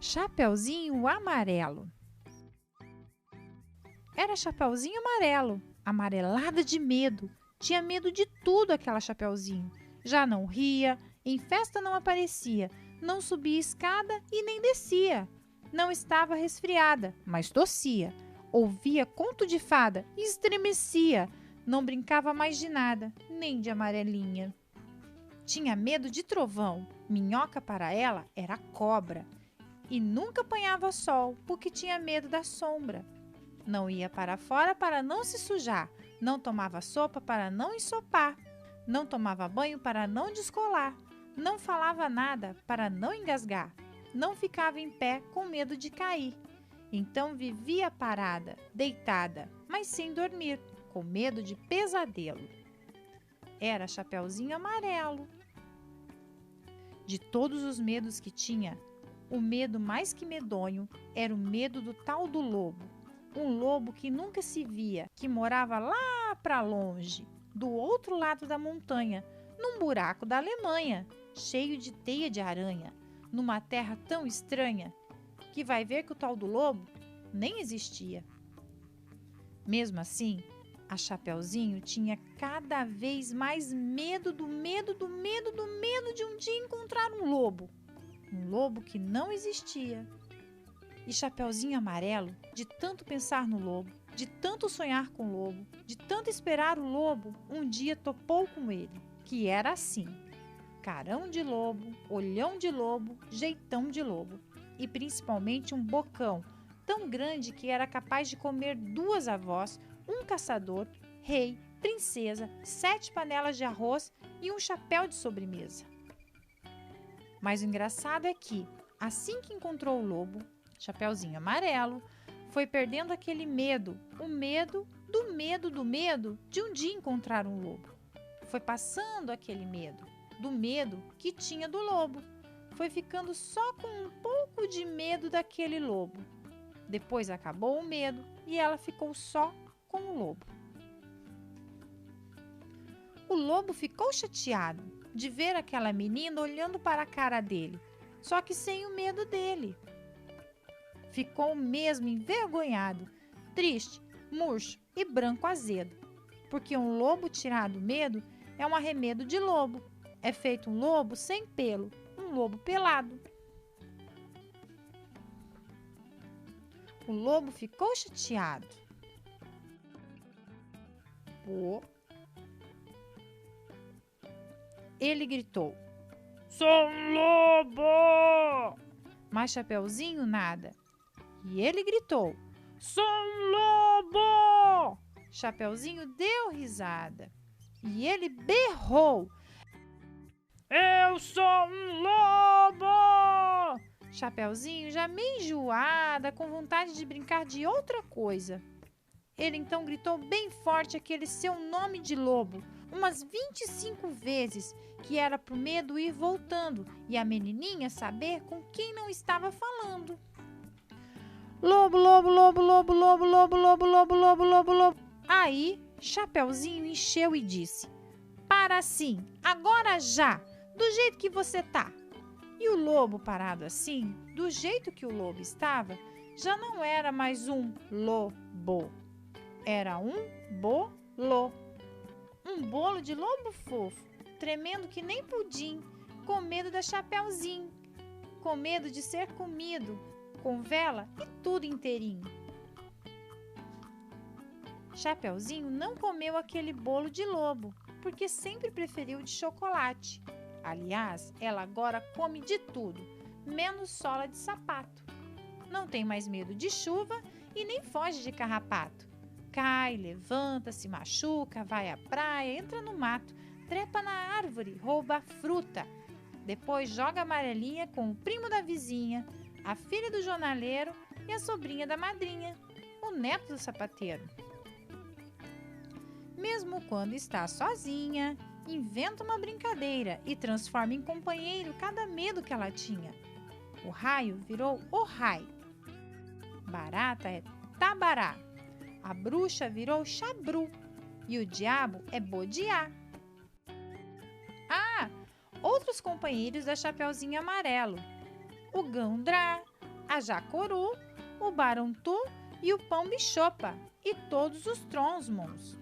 Chapeuzinho Amarelo. Era Chapeuzinho Amarelo, amarelada de medo. Tinha medo de tudo aquela Chapeuzinho. Já não ria, em festa não aparecia, não subia escada e nem descia. Não estava resfriada, mas tossia. Ouvia conto de fada e estremecia. Não brincava mais de nada, nem de amarelinha. Tinha medo de trovão. Minhoca para ela era cobra. E nunca apanhava sol, porque tinha medo da sombra. Não ia para fora para não se sujar. Não tomava sopa para não ensopar. Não tomava banho para não descolar. Não falava nada para não engasgar. Não ficava em pé com medo de cair. Então vivia parada, deitada, mas sem dormir, com medo de pesadelo. Era Chapeuzinho Amarelo. De todos os medos que tinha, o medo mais que medonho era o medo do tal do lobo. Um lobo que nunca se via, que morava lá para longe, do outro lado da montanha, num buraco da Alemanha, cheio de teia de aranha, numa terra tão estranha, que vai ver que o tal do lobo nem existia. Mesmo assim, a Chapeuzinho tinha cada vez mais medo do medo do medo do medo de um dia encontrar um lobo que não existia. E Chapeuzinho Amarelo, de tanto pensar no lobo, de tanto sonhar com o lobo, de tanto esperar o lobo, um dia topou com ele, que era assim: carão de lobo, olhão de lobo, jeitão de lobo, e principalmente um bocão tão grande que era capaz de comer 2 avós, um caçador, rei, princesa, 7 panelas de arroz e um chapéu de sobremesa. Mas o engraçado é que, assim que encontrou o lobo, Chapeuzinho Amarelo, foi perdendo aquele medo, o medo do medo do medo de um dia encontrar um lobo. Foi passando aquele medo, do medo que tinha do lobo. Foi ficando só com um pouco de medo daquele lobo. Depois acabou o medo e ela ficou só com o lobo. O lobo ficou chateado de ver aquela menina olhando para a cara dele, só que sem o medo dele. Ficou mesmo envergonhado, triste, murcho e branco azedo, porque um lobo tirado do medo é um arremedo de lobo. É feito um lobo sem pelo, um lobo pelado. O lobo ficou chateado. Ele gritou: "Sou um lobo!" Mas Chapeuzinho nada. E ele gritou: "Sou um lobo!" Chapeuzinho deu risada. E ele berrou: "Eu sou um lobo!" Chapeuzinho, já meio enjoada, com vontade de brincar de outra coisa. Ele então gritou bem forte aquele seu nome de lobo, umas 25 vezes, que era pro medo ir voltando e a menininha saber com quem não estava falando. Lobo, lobo, lobo, lobo, lobo, lobo, lobo, lobo, lobo, lobo, lobo. Aí, Chapeuzinho encheu e disse: "Para assim, agora já, do jeito que você tá." E o lobo, parado assim, do jeito que o lobo estava, já não era mais um lobo. Era um bolo. Um bolo de lobo fofo, tremendo que nem pudim, com medo da Chapeuzinho, com medo de ser comido, com vela e tudo inteirinho. Chapeuzinho não comeu aquele bolo de lobo, porque sempre preferiu de chocolate. Aliás, ela agora come de tudo, menos sola de sapato. Não tem mais medo de chuva e nem foge de carrapato. Cai, levanta, se machuca, vai à praia, entra no mato, trepa na árvore, rouba a fruta. Depois joga a amarelinha com o primo da vizinha, a filha do jornaleiro e a sobrinha da madrinha, o neto do sapateiro. Mesmo quando está sozinha, inventa uma brincadeira e transforma em companheiro cada medo que ela tinha. O raio virou o raio. Barata é tabará. A bruxa virou chabru e o diabo é bodiá. Outros companheiros da Chapeuzinho Amarelo: o gandrá, a Jacoru, o Barontu e o Pão Bichopa e todos os Tronsmons.